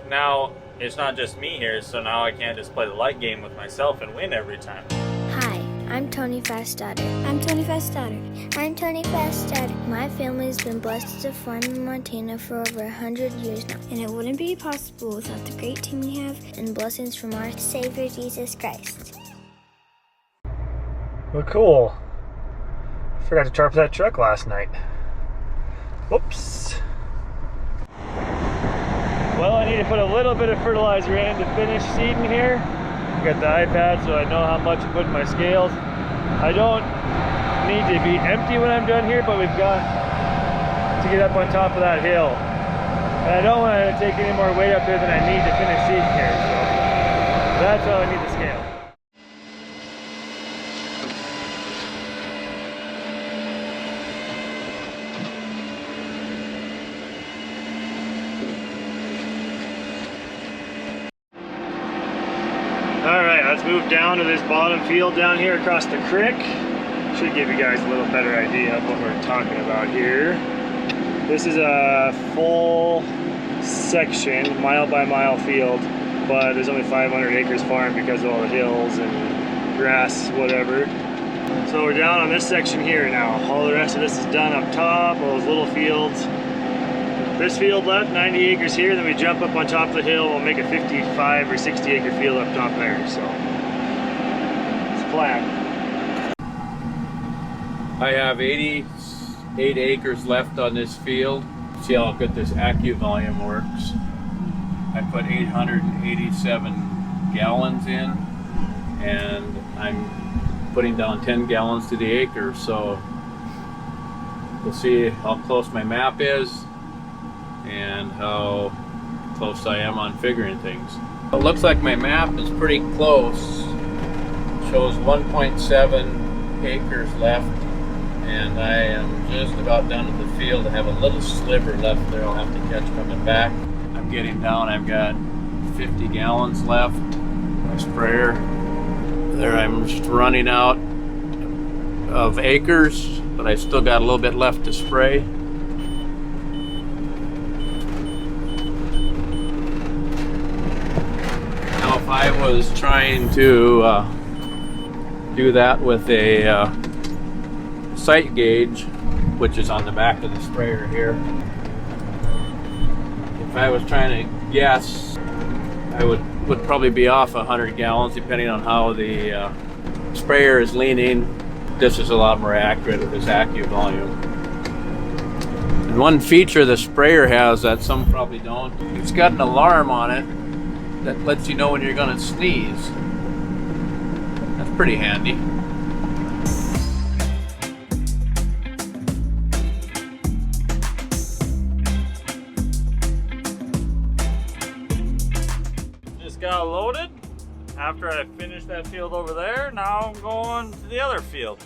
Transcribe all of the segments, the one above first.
now it's not just me here, so now I can't just play the light game with myself and win every time. Hi, I'm Tony Fastdaughter. I'm Tony Fastdaughter. I'm Tony Fastdaughter. My family's been blessed to farm in Montana for over 100 years now, and it wouldn't be possible without the great team we have and blessings from our Savior Jesus Christ. Well, cool. Forgot to tarp that truck last night. Whoops. Well, I need to put a little bit of fertilizer in to finish seeding here. I got the iPad so I know how much to put in my scales. I don't need to be empty when I'm done here, but we've got to get up on top of that hill. And I don't want to take any more weight up there than I need to finish seeding here, so that's how I need the scale. Alright, let's move down to this bottom field down here across the creek. Should give you guys a little better idea of what we're talking about here. This is a full section, mile by mile field, but there's only 500 acres farmed because of all the hills and grass, whatever. So we're down on this section here now. All the rest of this is done up top, all those little fields. This field left, 90 acres here, then we jump up on top of the hill, we'll make a 55 or 60 acre field up top there, so it's a plan. I have 88 acres left on this field. See how good this AccuVolume works. I put 887 gallons in, and I'm putting down 10 gallons to the acre, so we'll see how close my map is and how close I am on figuring things. It looks like my map is pretty close. Shows 1.7 acres left, and I am just about done with the field. I have a little sliver left there I'll have to catch coming back. I'm getting down, I've got 50 gallons left. My sprayer. There I'm just running out of acres, but I still got a little bit left to spray. If I was trying to do that with a sight gauge, which is on the back of the sprayer here, if I was trying to guess, I would probably be off 100 gallons depending on how the sprayer is leaning. This is a lot more accurate with this AccuVolume. And one feature the sprayer has that some probably don't, it's got an alarm on it that lets you know when you're going to sneeze. That's pretty handy. Just got loaded. After I finished that field over there, now I'm going to the other field.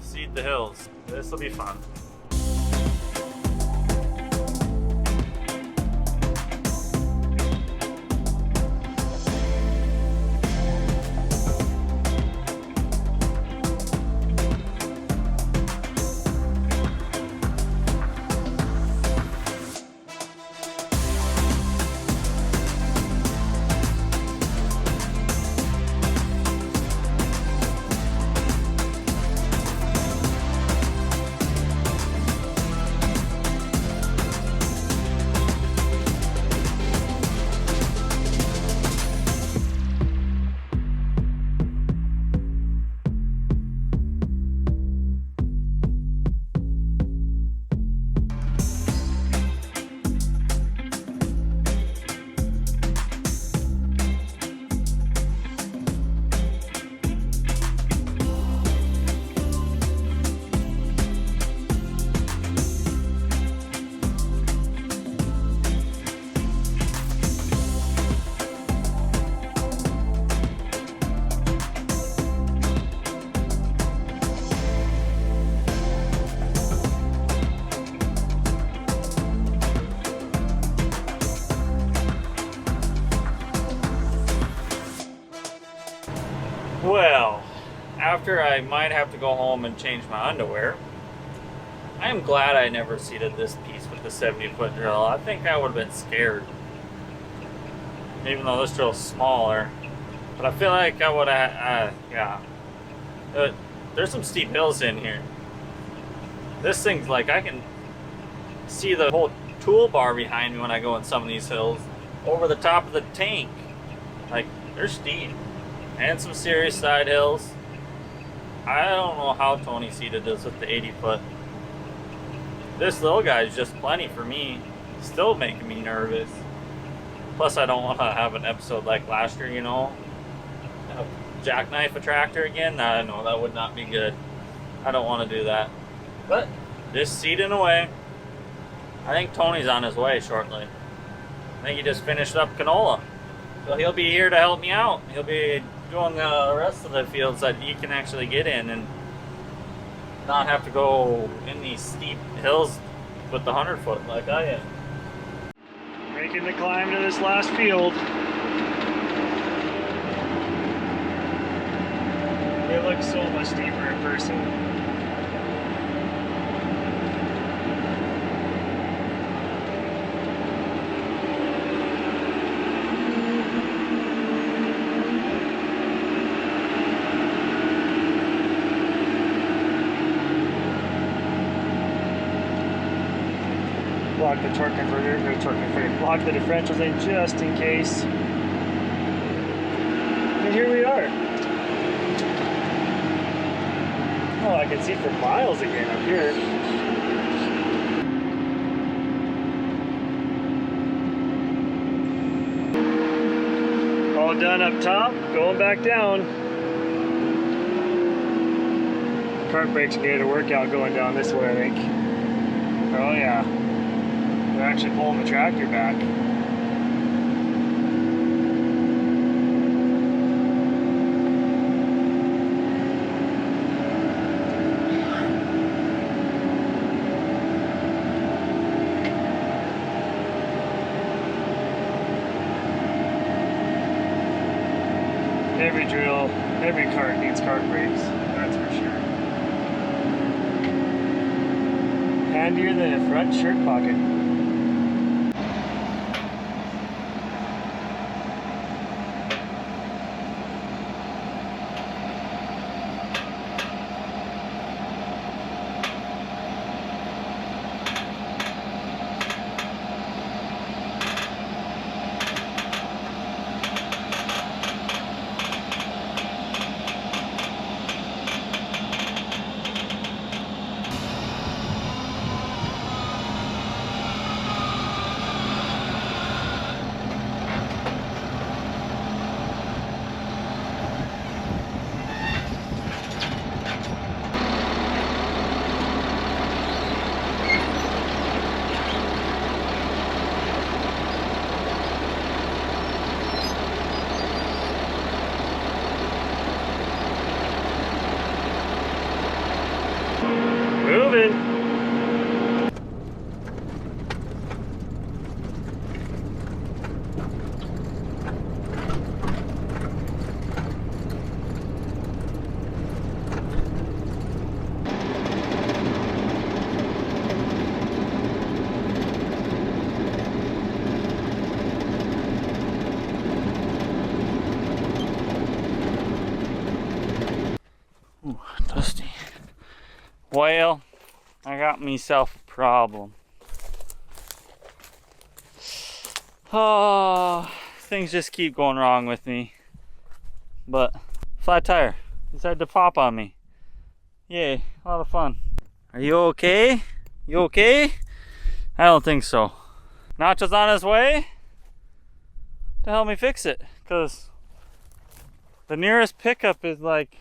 Seed the hills. This will be fun. Well, after I might have to go home and change my underwear, I am glad I never seeded this piece with the 70-foot drill. I think I would have been scared. even though this drill's smaller. But I feel like I would have, yeah. There's some steep hills in here. This thing's like, I can see the whole toolbar behind me when I go in some of these hills over the top of the tank. Like, they're steep. And some serious side hills. I don't know how Tony seated this with the 80-foot. This little guy's just plenty for me. Still making me nervous. Plus, I don't want to have an episode like last year, you know. Jackknife a tractor again? Nah, no, that would not be good. I don't want to do that. But, just seeding away. I think Tony's on his way shortly. I think he just finished up Canola. So he'll be here to help me out. He'll be doing the rest of the fields that he can actually get in and not have to go in these steep hills with the 100-foot like I am. Making the climb to this last field. It looks so much deeper in person. Block the torque converter, block the differentials in just in case. And here we are. Oh, I can see for miles again up here. All done up top, going back down. Cart brakes can get a workout going down this way, I think. Oh yeah. They're actually pulling the tractor back. Every drill, every cart needs cart brakes, that's for sure. Handier than a front shirt pocket. Moving. Ooh, dusty. Well, I got myself a problem. Oh, things just keep going wrong with me. But, flat tire decided to pop on me. Yay, a lot of fun. Are you okay? You okay? I don't think so. Nacho's on his way to help me fix it, because the nearest pickup is like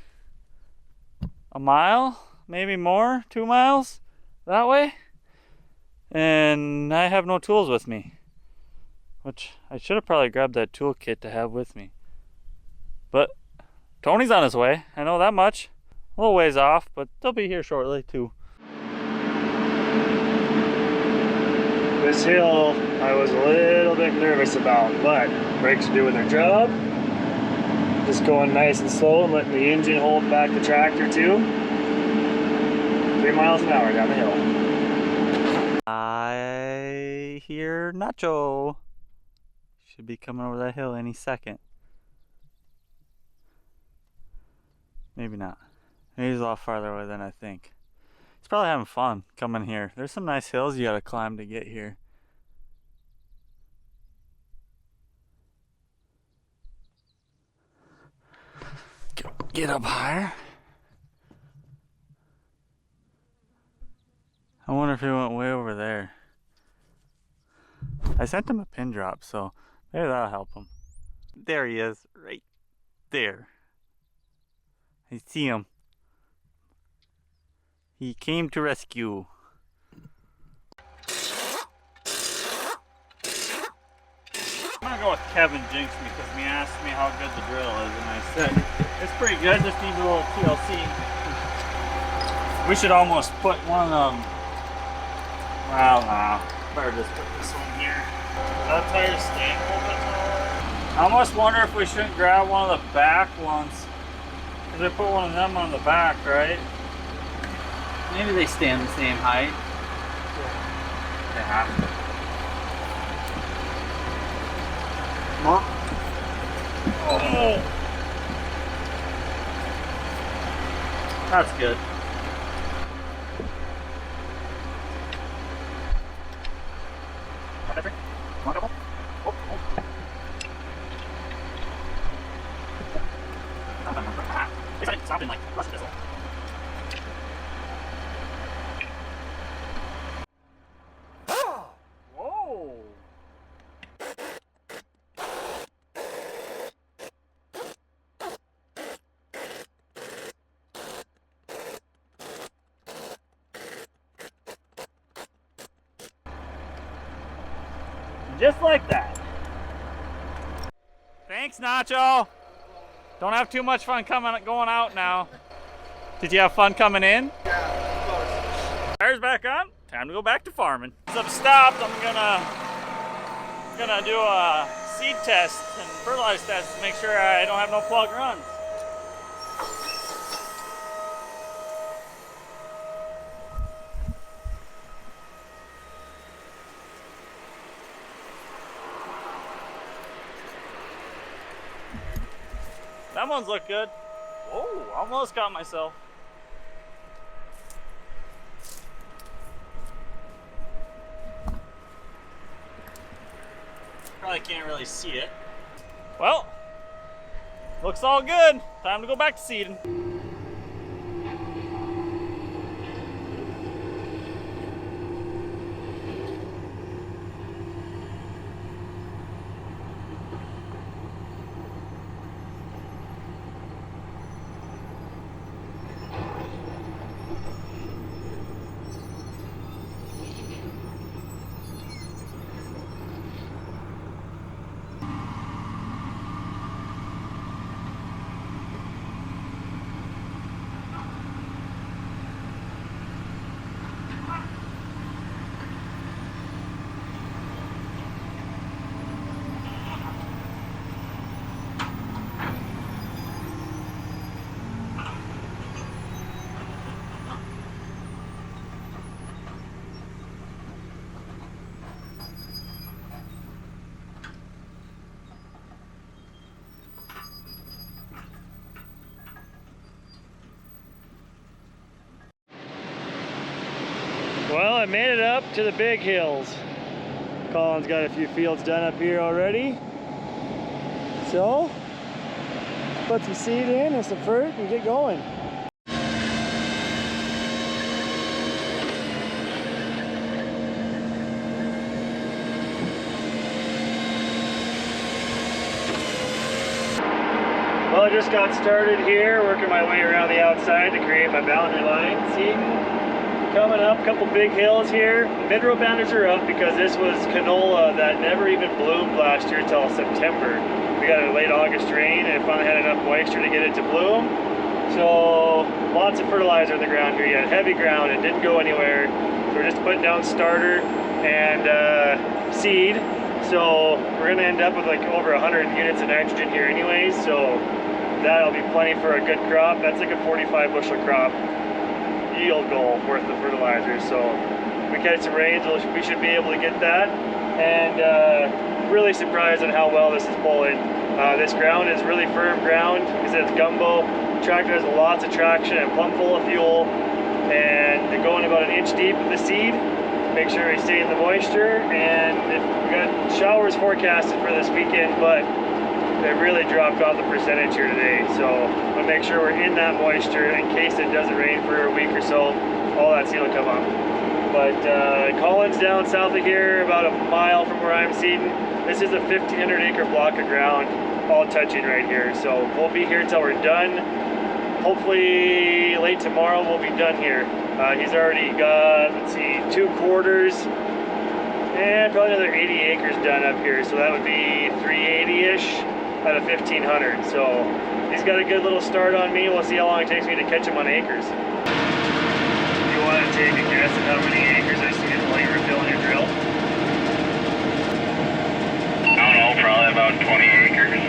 a mile, maybe more, 2 miles that way, and I have no tools with me, which I should have probably grabbed that toolkit to have with me. But Tony's on his way, I know that much. A little ways off, but they'll be here shortly too. This hill I was a little bit nervous about, but brakes are doing their job. Just going nice and slow and letting the engine hold back the tractor too. 3 miles an hour down the hill. I hear Nacho. Should be coming over that hill any second. Maybe not. Maybe he's a lot farther away than I think. He's probably having fun coming here. There's some nice hills you gotta climb to get here. Get up higher. I wonder if he went way over there. I sent him a pin drop, so maybe that'll help him. There he is, right there. I see him. He came to rescue. I'm gonna go with Kevin Jinx because he asked me how good the drill is, and I said it's pretty good. Just needs a little TLC. We should almost put one of them. Well, nah. Better just put this one here. That tire stand a little bit taller. I almost wonder if we shouldn't grab one of the back ones. Because we put one of them on the back, right? Maybe they stand the same height. Yeah. They have to. Oh. That's good. Whoa! Just like that. Thanks, Nacho. Don't have too much fun going out now. Did you have fun coming in? Yeah, of course. Tires back on. Time to go back to farming. As I've stopped, I'm gonna do a seed test and fertilizer test to make sure I don't have no plug runs. That one's look good. Whoa, almost got myself. Probably can't really see it. Well, looks all good. Time to go back to seeding. Well, I made it up to the big hills. Collin's got a few fields done up here already. So, put some seed in and some fruit and get going. Well, I just got started here, working my way around the outside to create my boundary line. Seeding. Coming up, a couple big hills here. Mid-row boundaries are up because this was canola that never even bloomed last year till September. We got a late August rain and it finally had enough moisture to get it to bloom. So lots of fertilizer in the ground here. You had heavy ground, it didn't go anywhere. So we're just putting down starter and seed. So we're gonna end up with like over 100 units of nitrogen here anyways. So that'll be plenty for a good crop. That's like a 45 bushel crop yield goal worth of fertilizer. So if we catch some rains, we should be able to get that. And really surprised at how well this is pulling. This ground is really firm ground because it's gumbo. Tractor has lots of traction and plumb full of fuel, and they're going about 1 inch deep with the seed. Make sure we stay in the moisture, and we got showers forecasted for this weekend, but they really dropped off the percentage here today. So we'll make sure we're in that moisture in case it doesn't rain for a week or so. All that seed will come up. But Collin's down south of here, about 1 mile from where I'm seeding. This is a 1,500 acre block of ground, all touching right here. So we'll be here till we're done. Hopefully late tomorrow we'll be done here. He's already got, let's see, 2 quarters and probably another 80 acres done up here. So that would be 380-ish out of 1,500. So he's got a good little start on me. We'll see how long it takes me to catch him on acres. You want to take a guess at how many acres I see while you were filling your drill? I don't know, probably about 20 acres.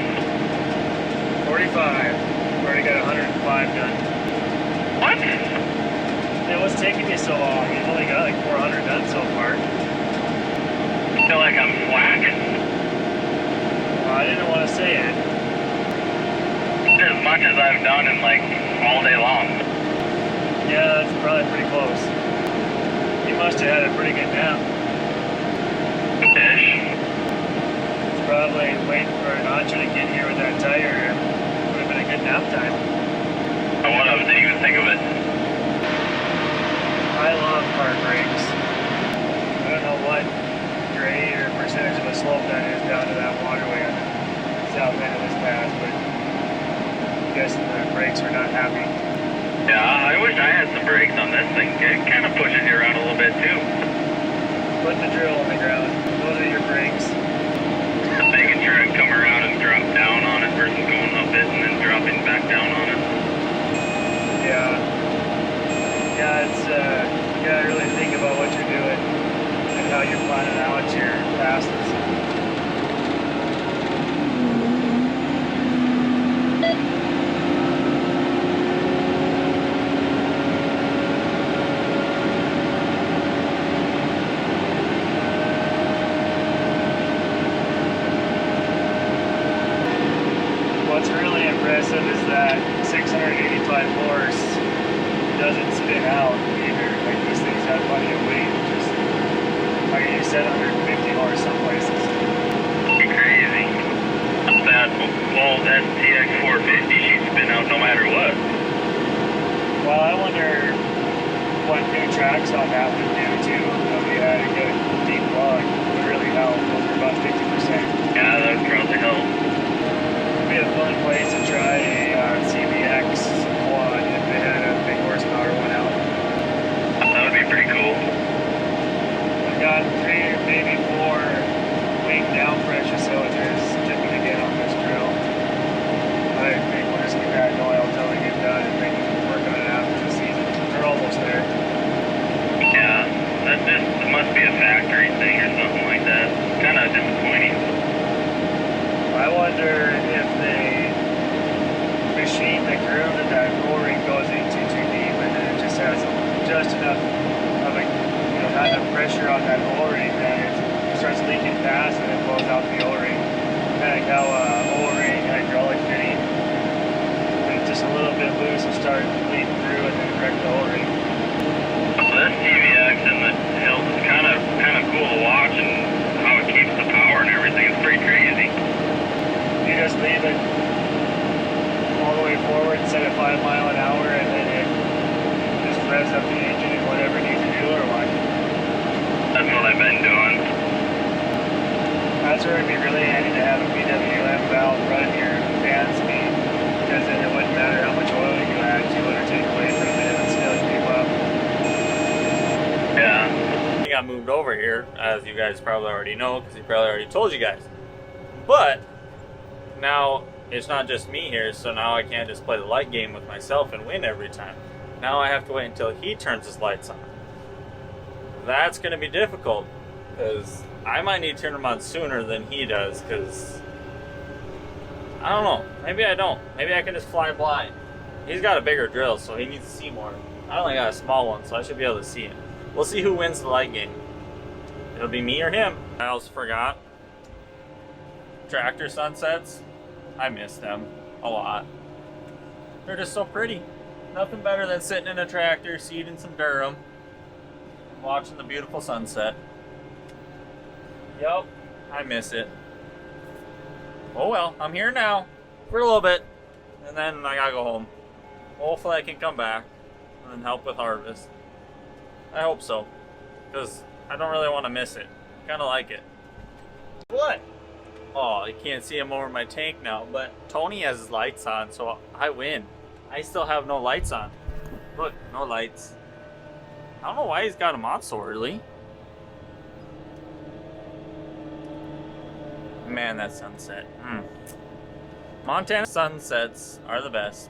45. Already got 105 done. What? Yeah, what's taking you so long? You've only got like 400 done so far. I feel like I'm slacking. I didn't want to say it. As much as I've done in like all day long. Yeah, that's probably pretty close. You must have had a pretty good nap. Ish. It's probably waiting for Nacho to get here with that tire. Would have been a good nap time. I didn't even think of it. I love park brakes. I don't know what grade or percentage of a slope that is down to that waterway on the south end of this pass, but I'm guessing the brakes are not happy. Yeah, I wish I had some brakes on this thing. It kind of pushes you around a little bit too. Put the drill on the ground. Those are your brakes. Making sure I come around and drop down on it versus going up it and then dropping back down on it. Yeah. Yeah, it's, you gotta really think about what you're doing and how you're planning out your passes. What's really impressive is that 685 horse doesn't spin out either. Like, these things have plenty of weight. Just like you said, 150 horse some places. Crazy. That old STX 450 she'd spin out no matter what. Well, I wonder what new tracks on that would do too. If you had a good deep lug, it would really help. Those are about 50%. Yeah, that would probably help. Be a fun place to try a CBX quad if they had a big horsepower one out. That would be pretty cool. I've got 3, maybe 4 wing down pressure cylinders dipping again on this drill. I think we'll just keep adding oil until we get done and then work on it after the season. We're almost there. Yeah, it must be a factory thing or something like that. Kind of disappointing. I wonder if they machine the groove that that O-ring goes into too deep, and then it just has just enough of a, not enough pressure on that O-ring that it starts leaking fast and it blows out the O-ring. Kind of like how O-ring hydraulic fitting, when it's just a little bit loose, will start bleeding through and then wreck the O-ring. Well, this TVX in the hills is kind of cool to watch, and how it keeps the power and everything. It's pretty crazy. You just leave it all the way forward and set it 5 miles an hour, and then it just revs up the engine and whatever it needs to do, or what? That's what I've been doing. That's where it'd be really handy to have a BWM valve run your fan speed, because then it wouldn't matter how much oil you add to it or take away from it, it would still keep up. Yeah. He got moved over here, as you guys probably already know, because he probably already told you guys. But now it's not just me here, so now I can't just play the light game with myself and win every time. Now I have to wait until he turns his lights on. That's going to be difficult, because I might need to turn them on sooner than he does, because I don't know. Maybe I don't. Maybe I can just fly blind. He's got a bigger drill, so he needs to see more. I only got a small one, so I should be able to see him. We'll see who wins the light game. It'll be me or him. I also forgot. tractor sunsets, I miss them a lot. They're just so pretty. Nothing better than sitting in a tractor, seeding some durum, watching the beautiful sunset. Yup, I miss it. Oh well, I'm here now for a little bit, and then I gotta go home. Hopefully I can come back and help with harvest. I hope so, because I don't really want to miss it. Kind of like it. What? Oh, you can't see him over my tank now, but Tony has his lights on, so I win. I still have no lights on. Look, no lights. I don't know why he's got them on so early. Man, that sunset. Montana sunsets are the best.